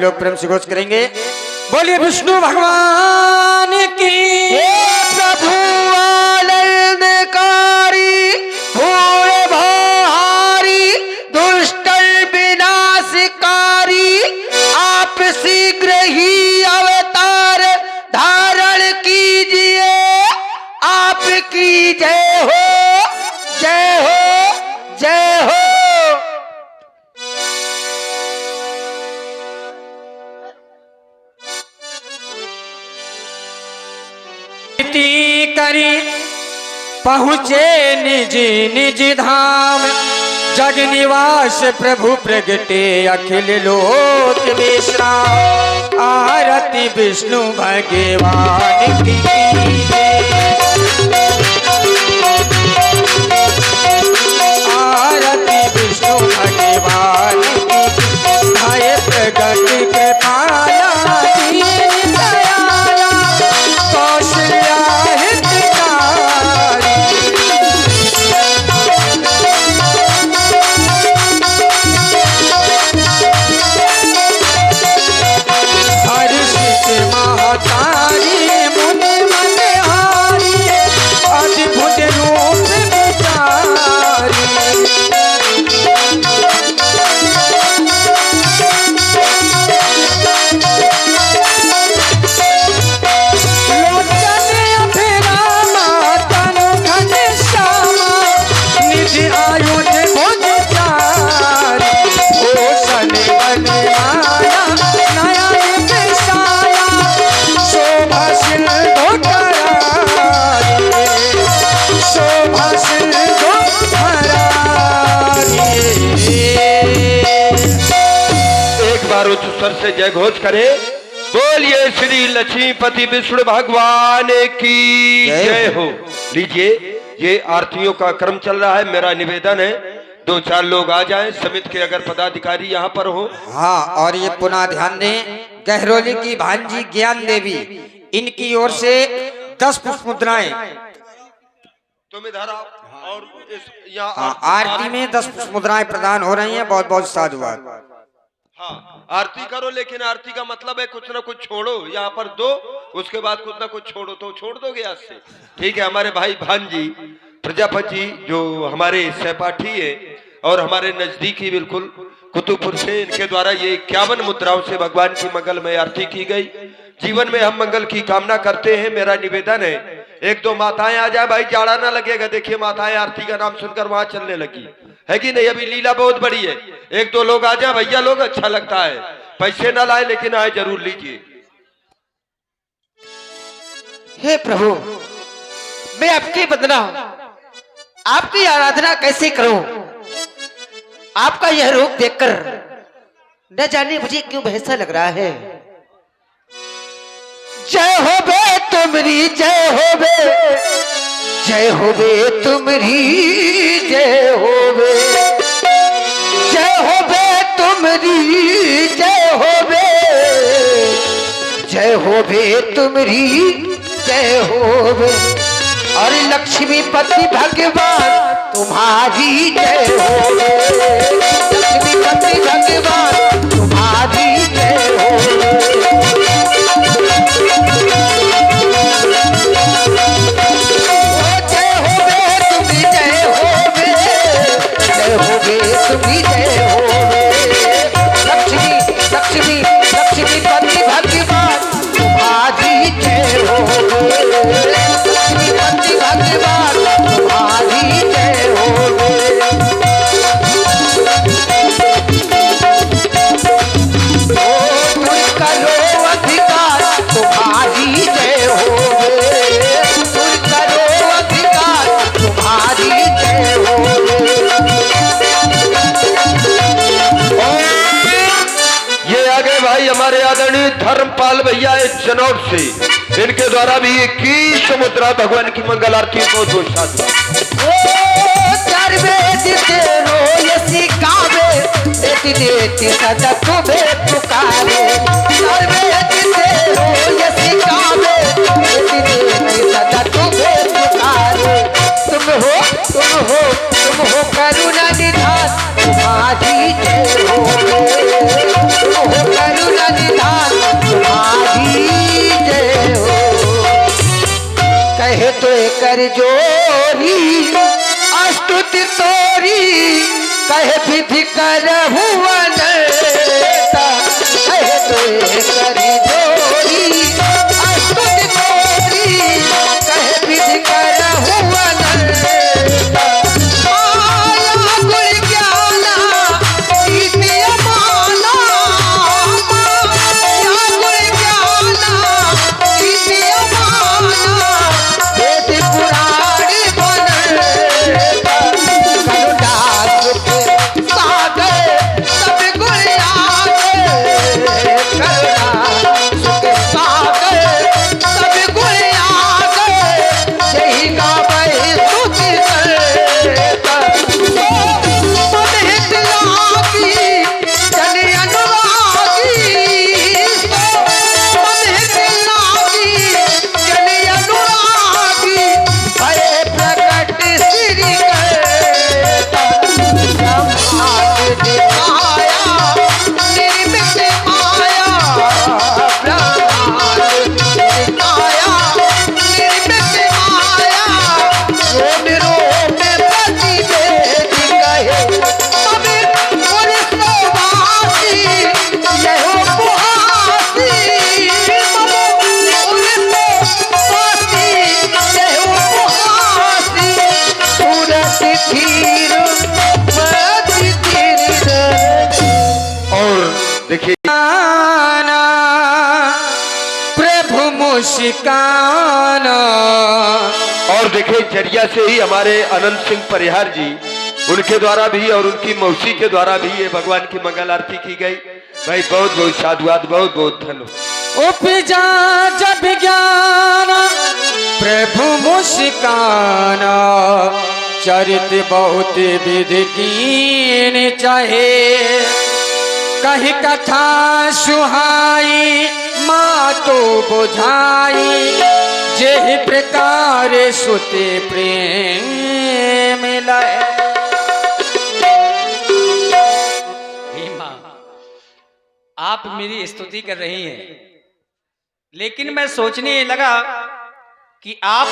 लोग प्रेम से घोष करेंगे। बोलिए विष्णु भगवान की। प्रभु आनंदकारी भोले भारी दुष्ट विनाशकारी, आप शीघ्र ही अवतार धारण कीजिए। आपकी जय हो, जय हो, जय हो। करी पहुँचे निज निज धाम, जग निवास प्रभु प्रगटे अखिल लोक विश्राम। आरती विष्णु भगवान की। आरती विष्णु भगवान की। हाय प्रगट कृपाला दीन दयाला, कौशल्या हितकारी। हर्षित महतारी मुनि मनहारी, अद्भुत रूप विचारी। स्वर से जय घोष करे। बोलिए श्री लक्ष्मीपति विष्णु भगवान की जय हो। लीजिए, ये आरतियों का क्रम चल रहा है। मेरा निवेदन है 2-4 लोग आ जाएं, समिति के अगर पदाधिकारी यहाँ पर हो। हाँ, और ये पुनः ध्यान दें, गहरोली की भांजी ज्ञान देवी, इनकी ओर से 10 पुष्प मुद्राएं। तुम इधर आओ और यहाँ आरती में 10 पुष्प मुद्राएं प्रदान हो रही हैं। बहुत बहुत साधुवाद। हाँ, आरती करो, लेकिन आरती का मतलब है कुछ ना कुछ छोड़ो। यहाँ पर दो, उसके बाद कुछ ना कुछ छोड़ो, तो छोड़ दोगे आज से। ठीक है। हमारे भाई भांजी प्रजापति जी जो हमारे सहपाठी है और हमारे नजदीकी बिल्कुल कुतुबपुर से, इनके द्वारा ये 51 मुद्राओं से भगवान की मंगलमय आरती की गई। जीवन में हम मंगल की कामना करते हैं। मेरा निवेदन है 1-2 माताएं आ जाए भाई, जाड़ा ना लगेगा। देखिए माताएं आरती का नाम सुनकर वहां चलने लगी है कि नहीं। अभी लीला बहुत बड़ी है। 1-2 लोग आ जाए भैया, लोग अच्छा लगता है। पैसे ना लाए लेकिन आए जरूर लीजिए। हे प्रभु, मैं आपकी वंदना, आपकी आराधना कैसे करूं? आपका यह रूप देखकर न जाने मुझे क्यों भैसा लग रहा है। जय हो बे तुमरी, जय हो बे, जय हो बे तुमरी, जय हो बे, जय हो बे तुमरी, जय हो बे, जय हो बे तुमरी, जय हो बे। और लक्ष्मीपति भगवान तुम्हारी जय हो बे। लक्ष्मीपति भगवान तुम्हारी जय हो बे। धर्मपाल भैया जनौर से, इनके द्वारा भी 21 मुद्रा भगवान की मंगल आरती बहुत बहुत साधु। सदा तुम्हें पुकारे, सदा तुम्हें पुकारे। तुम हो करुणा निधान, तुम्हारी जय हो। तुम हो करुणा कर जोरी स्तुति तोरी कहे विधि कर हुआ कहे तो कर जोरी स्तुति तोरी कहे विधि कर हुआ प्रभु मुस्काना। और देखे जरिया से ही हमारे अनंत सिंह परिहार जी, उनके द्वारा भी और उनकी मौसी के द्वारा भी ये भगवान की मंगल आरती की गई। भाई बहुत बहुत साधुवाद, बहुत बहुत धन्यवाद। उपजा जब ज्ञान प्रभु मुस्काना, चरित बहुत विधि कीन चाहे, कही कथा सुहाई माँ तो बुझाई, जे प्रकार सुते प्रेम लय। आप मेरी स्तुति कर रही हैं, लेकिन मैं सोचने लगा कि आप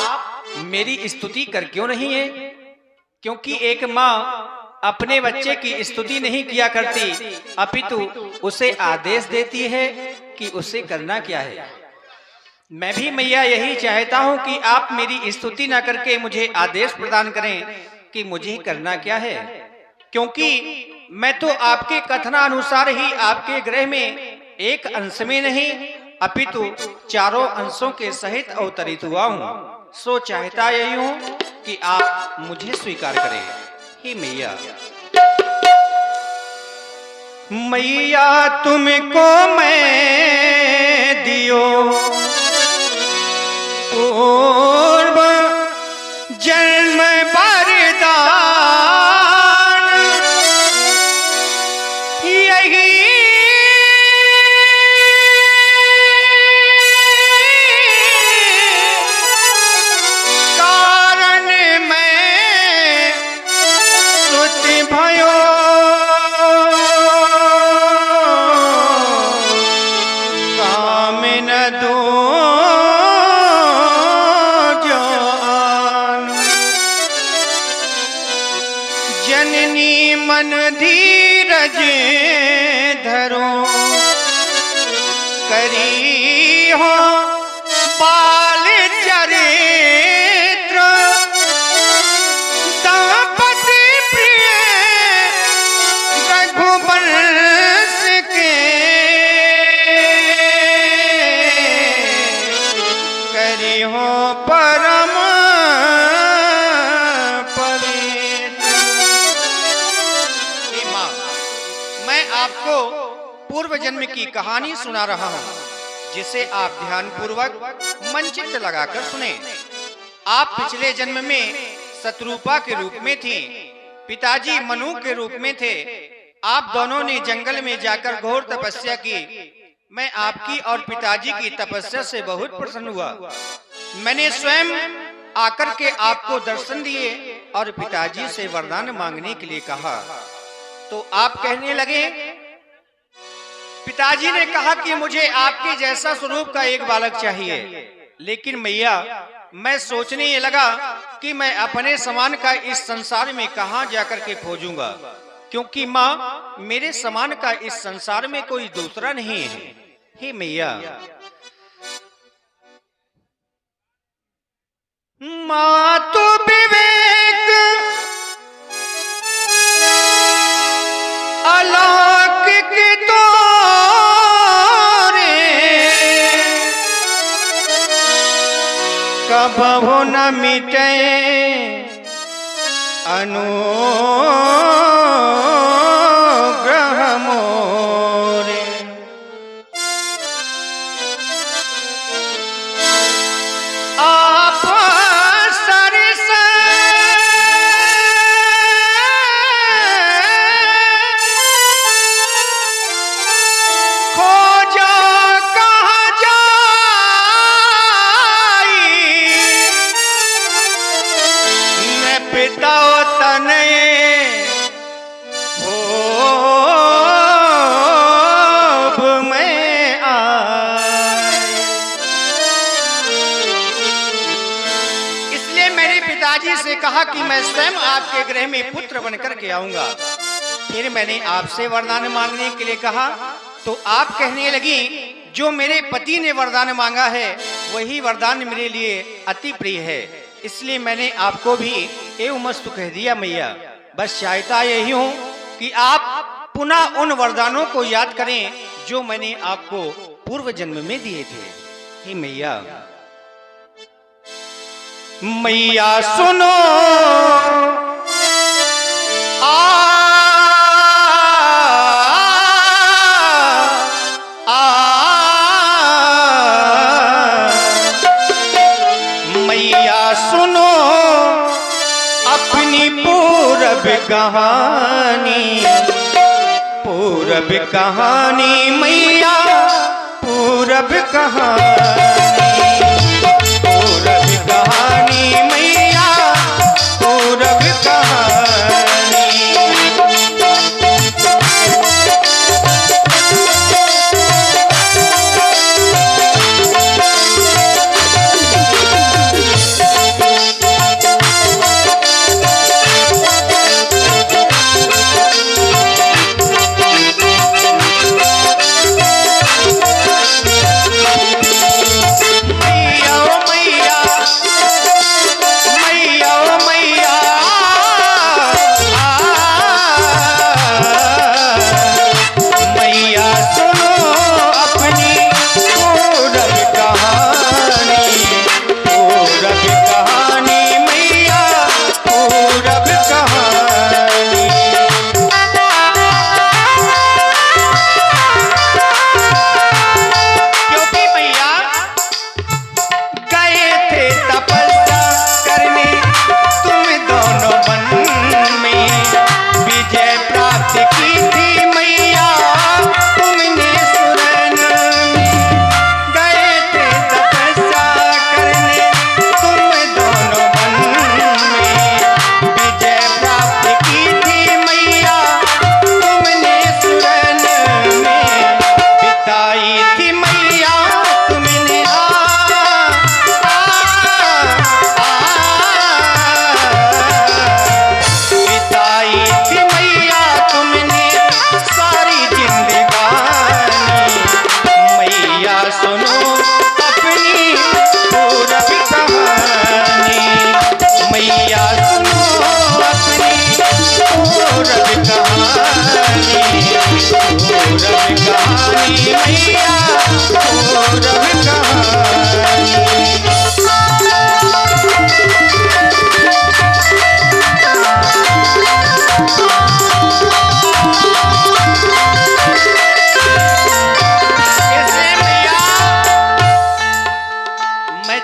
मेरी स्तुति कर क्यों नहीं है, क्योंकि एक माँ अपने बच्चे की स्तुति नहीं किया करती, अपितु उसे आदेश देती है कि उसे करना क्या है। मैं भी मैया यही चाहता हूँ कि आप मेरी स्तुति न करके मुझे आदेश प्रदान करें कि मुझे करना क्या है, क्योंकि मैं तो आपके कथनानुसार ही आपके गृह में एक अंश में नहीं अपितु चारों अंशों के सहित अवतरित हुआ हूँ। सो चाहता यही हूँ कि आप मुझे स्वीकार करें। हे मैया, मैया तुमको मैं दियो पूर्व जन्म वरदान, यही कारण मैं स्तुति भयो काम न दो जननी मन धीरज धरो, करी हो बाल चरित्र, दाम्पत्य प्रिय रघुवंश के, करी हो परम आपको पूर्व जन्म की कहानी सुना रहा हूँ, जिसे आप ध्यान पूर्वक मन चित्त लगाकर सुने। आप पिछले जन्म में शत्रुपा के रूप में थी, पिताजी मनु के रूप में थे। आप दोनों ने जंगल में जाकर घोर तपस्या की। मैं आपकी और पिताजी की तपस्या से बहुत प्रसन्न हुआ। मैंने स्वयं आकर के आपको दर्शन दिए और पिताजी से वरदान मांगने के लिए कहा, तो आप कहने लगे, पिताजी ने कहा कि मुझे आपके जैसा स्वरूप का एक बालक चाहिए। लेकिन मैया, मैं सोचने ये लगा कि मैं अपने समान का इस संसार में कहां जाकर के खोजूंगा, क्योंकि माँ मेरे समान का इस संसार में कोई दूसरा नहीं है। हे मैया, माँ तो विवेक अलौकिक तोरे, कबहु न मिटे अनुग्रह मोरे। आप सरस खोजा कहाँ जाई, न पिता तनय भोग में आए। इसलिए मेरे पिताजी से कहा कि मैं स्वयं आपके गृह में पुत्र बनकर के आऊंगा। फिर मैंने आपसे वरदान मांगने के लिए कहा तो आप कहने लगी जो मेरे पति ने वरदान मांगा है वही वरदान मेरे लिए अति प्रिय है, इसलिए मैंने आपको भी एवमस्तु कह दिया मैया। बस चाहता यही हूं कि आप पुनः उन वरदानों को याद करें जो मैंने आपको पूर्व जन्म में दिए थे। हे मैया, मैया सुनो मैया सुनो अपनी पूरब कहानी, पूरब कहानी मैया, पूरब कहानी, पूरब कहानी मैया, पूरब कहानी।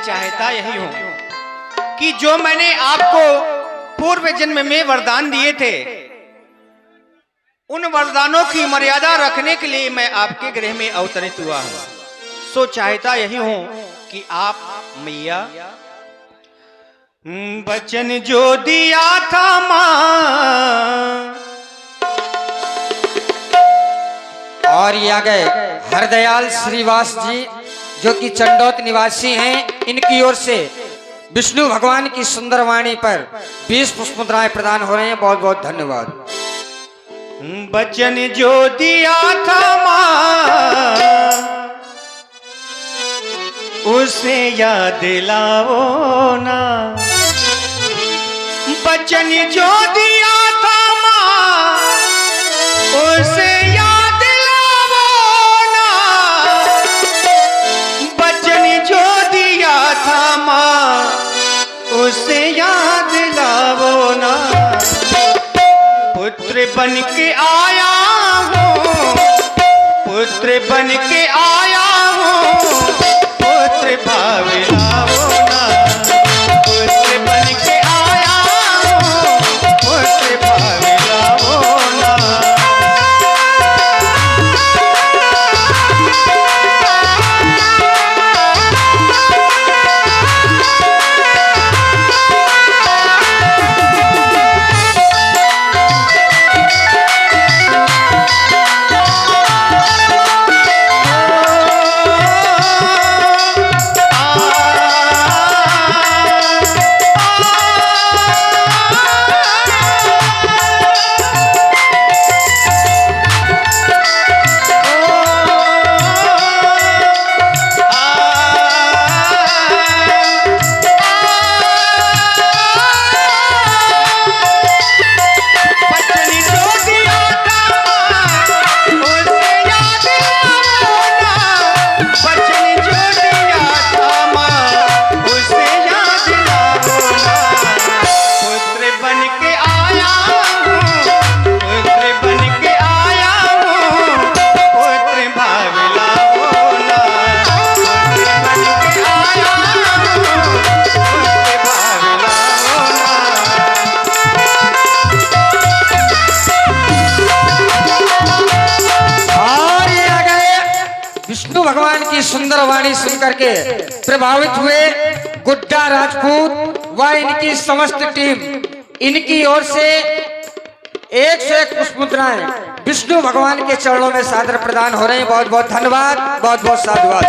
चाहता यही हूं कि जो मैंने आपको पूर्व जन्म में वरदान दिए थे उन वरदानों की मर्यादा रखने के लिए मैं आपके गृह में अवतरित हुआ हूं। सो चाहता यही हूं कि आप मैया वचन जो दिया था मां, और ये आ गए हरदयाल श्रीवास जी जो कि चंडौत निवासी हैं, इनकी ओर से विष्णु भगवान की सुंदर वाणी पर 20 पुष्प मुद्राएं प्रदान हो रहे हैं। बहुत बहुत धन्यवाद। बचन जो दिया था माँ उसे याद दिलाओ ना। बचन जो दिया था माँ उसे याद दिलाओ ना। बचन जो दिया था माँ उसे याद दिलाओ ना। पुत्र बन के आया हूँ, पुत्र बन के आया हूँ, पुत्र भाव लाओ ना। पुत्र बन के आया हूँ, पुत्र भाव लाओ ना। भगवान की सुंदर वाणी सुनकर के प्रभावित हुए गुड्डा राजपूत व इनकी समस्त टीम, इनकी ओर से 101 पुष्प मुद्राएं विष्णु भगवान के चरणों में सादर प्रदान हो रहे हैं। बहुत बहुत धन्यवाद, बहुत बहुत साधुवाद।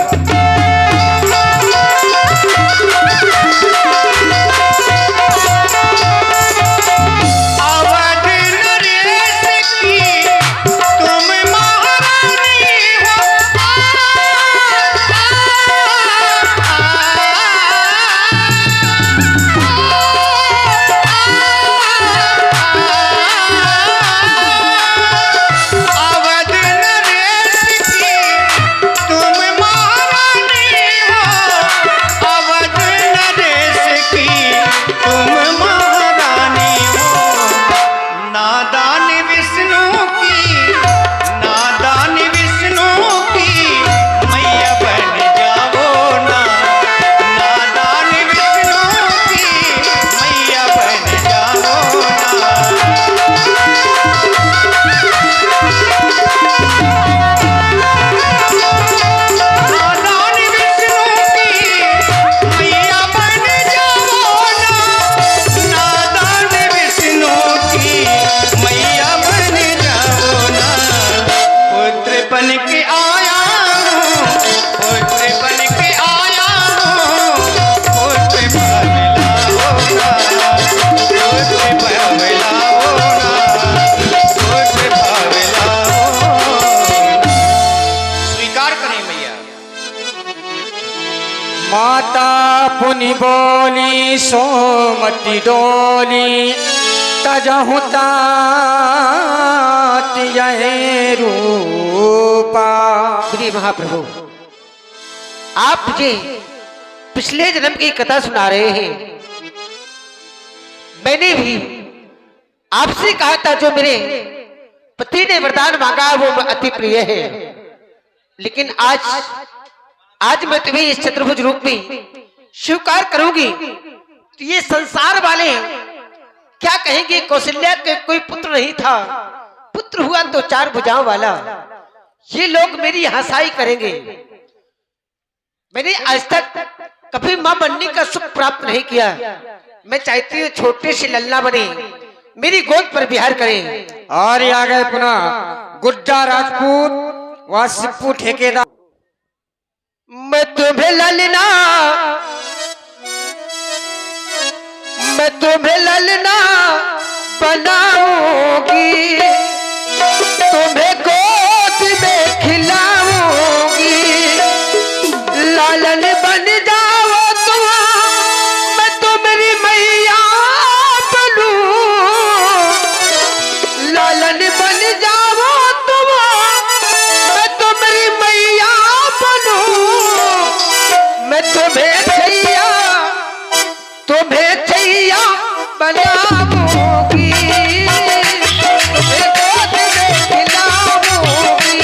माता पुनि बोली सोमति डोली तजहु तात यह रूपा। श्री महाप्रभु, आप मुझे पिछले जन्म की कथा सुना रहे हैं। मैंने भी आपसे कहा था जो मेरे पति ने वरदान मांगा वो अति प्रिय है, लेकिन आज मैं तुम्हें इस चतुर्भुज रूप में स्वीकार करूंगी तो ये संसार वाले क्या कहेंगे? कौशल्या के कोई पुत्र नहीं था, पुत्र हुआ तो 4 भुजाओं वाला। ये लोग मेरी हंसाई करेंगे। मैंने आज तक कभी मां बनने का सुख प्राप्त नहीं किया। मैं चाहती हूँ छोटे से लल्ला बने, मेरी गोद पर विहार करें। और आ गए पुनः गुड्डा राजपूत व सिप्पू ठेकेदार। मैं तुम्हें ललना मैं तुम्हें ललना बनाऊंगी, तुम्हें गोद में खिलाऊंगी, लालन बन जाओ तुम, मैं तुम्हारी मैया बनूं, लालन बन जाओ तुम, मैं तुम्हारी मैया बनूं, मैं तुम्हें छैया बनाऊंगी, तुम्हें गोद में खिलाऊंगी,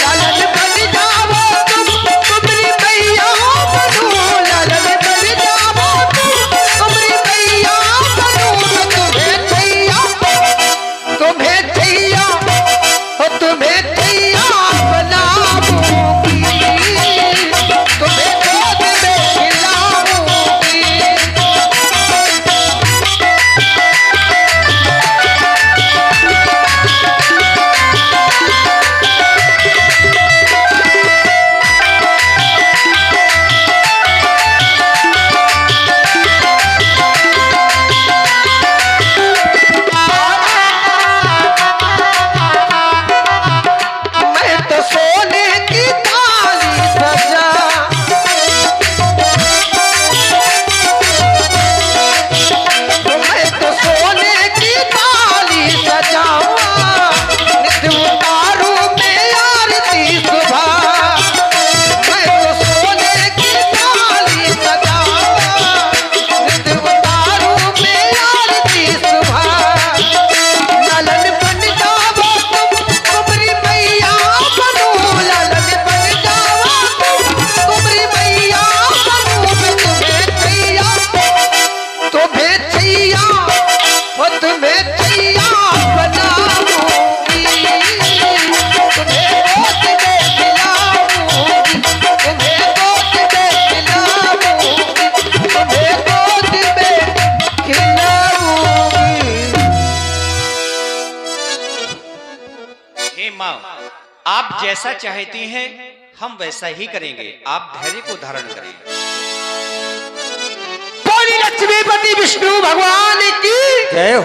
लालन बन जाओ तुम, तुम्हारी मैया बनूं, लालन बन जाओ तुम, तुम्हारी मैया बनूं, मैं तुम्हें छैया बनाऊंगी, तुम्हें गोद में खिलाऊंगी। मैं तो सोने की थाली सजा, मैं तो सोने की थाली सजाऊं, नित्य उतारू में आरती सुबह, मैं तो सोने की थाली सजाऊं, नित्य उतारू में आरती सुबह, लालन बन जाओ तुम, तुम्हारी मैया बनूं, लालन बन जाओ तुम, तुम्हारी मैया बनूं, मैं तुम्हें छैया बनाऊंगी, तुम्हें गोद में खिलाऊंगी, तुम्हें गोद में खिलाऊंगी, तुम्हें गोद में खिलाऊंगी। हे माँ, आप जैसा चाहती हैं हम वैसा ही करेंगे, आप धैर्य को धारण करें। बोली लक्ष्मीपति विष्णु भगवान की जय हो।